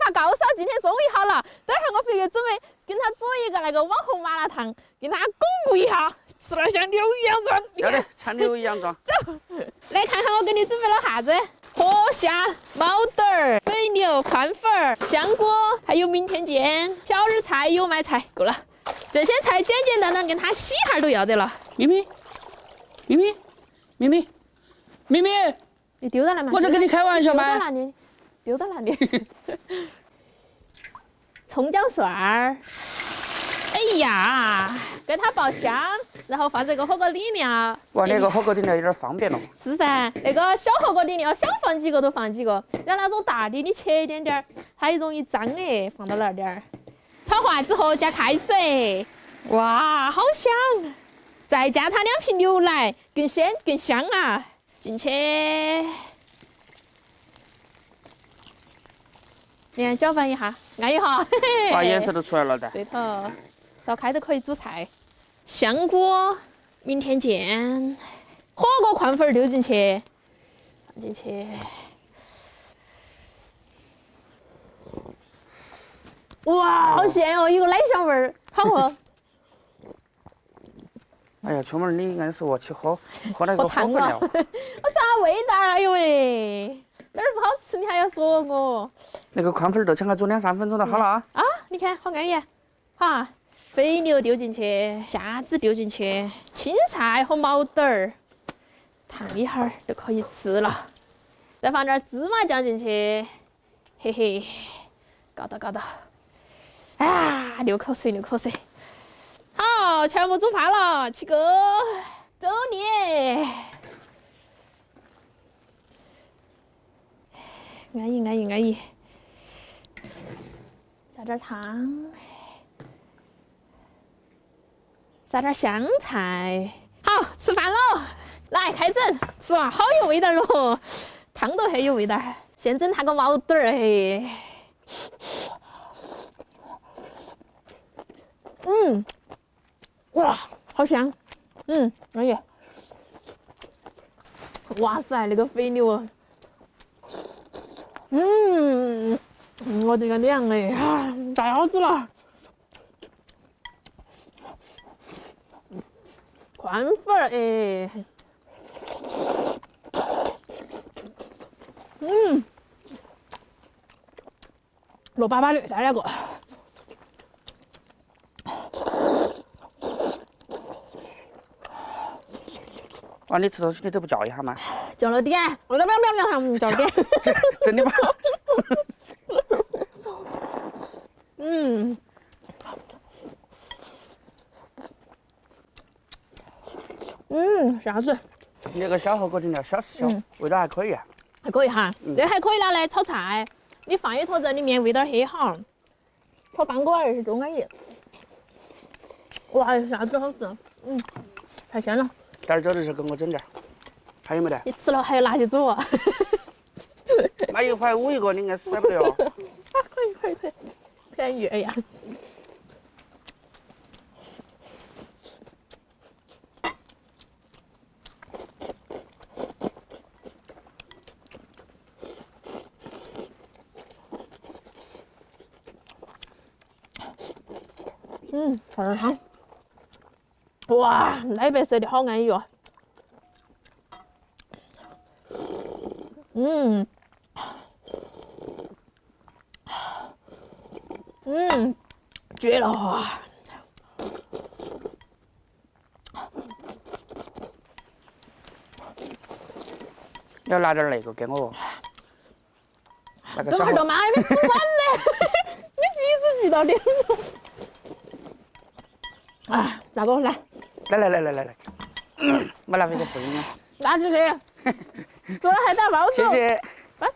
发高烧，今天终于好了。等会儿我回去准备跟他做一个那个网红麻辣烫，给他巩固一下，吃了像牛一样壮。要得，像牛一样壮。走，来看看我给你准备了啥子：河虾、毛肚儿、肥牛、宽粉儿、香锅，还有明天见。漂日菜、油麦菜，够了。这些菜简简单单，跟他洗哈都要得了。咪咪，咪咪，咪咪，咪咪，你丢到哪嘛？我在跟你开玩笑吗？丢到哪里？丢到哪里？葱姜蒜儿，哎呀，给它爆香，然后放这个火锅底料。哇，那个火锅底料有点方便了。是噻，那个小火锅底料想放几个都放几个，然后那种大的你切一点点儿，它也容易脏哎，放到那儿点儿。炒化之后加开水，哇，好香！再加它2瓶牛奶，更鲜更香啊！进去，你看搅拌一下，按一下，嘿嘿。哇，颜色都出来了的。对头，烧开都可以煮菜。香锅，明天见。火锅宽粉丢进去，放进去。哇，好鲜哦，有个奶香味儿，好喝。哎呀，秋妹儿，你应该是饿起喝那个火烫锅料。我啥味道啊？哎呦喂，哪儿不好吃你还要说我？那个宽粉豆炝还煮2、3分钟就好了啊。啊，你看好安逸。好，肥牛丢进去，虾子丢进去，青菜和毛肚儿烫一会儿就可以吃了。再放点芝麻酱进去，嘿嘿，搞到搞到。啊，流口水流口水。好，全部煮发了，起锅，走你。安逸安逸安逸。加点汤，撒点香菜。好，吃饭喽！来开整，吃哇，好有味道喽！汤都很有味道。先整它个毛肚儿，嘿。哇，好香！哎呀，哇塞，那个肥牛啊，我的个娘哎，太好吃了！宽粉儿哎，肉巴巴的，再来个。哇，你吃东西你都不叫一下吗？叫了点，我这喵，叫了点。真的吗？啥子？那个小火锅底料小是小，味道还可以啊。还可以哈，这还可以拿来炒菜，你放一坨在里面，味道很好。炒半锅儿是多安逸。哇，啥子好吃？太香了。待会儿走的时候给我整点儿，还有没得？你吃了还要拿去煮啊？那1.5块一个，你应该舍不得哦。可以，便宜哎呀。炒点汤。哇，奶白色的好安逸哦。绝了哇！要拿点那个给我。那个小等会儿都妈还没吃完呢，你几次遇到脸了？啊，大哥来，来，没浪费个声音啊。拿起去，做了还打包手，谢谢。巴适。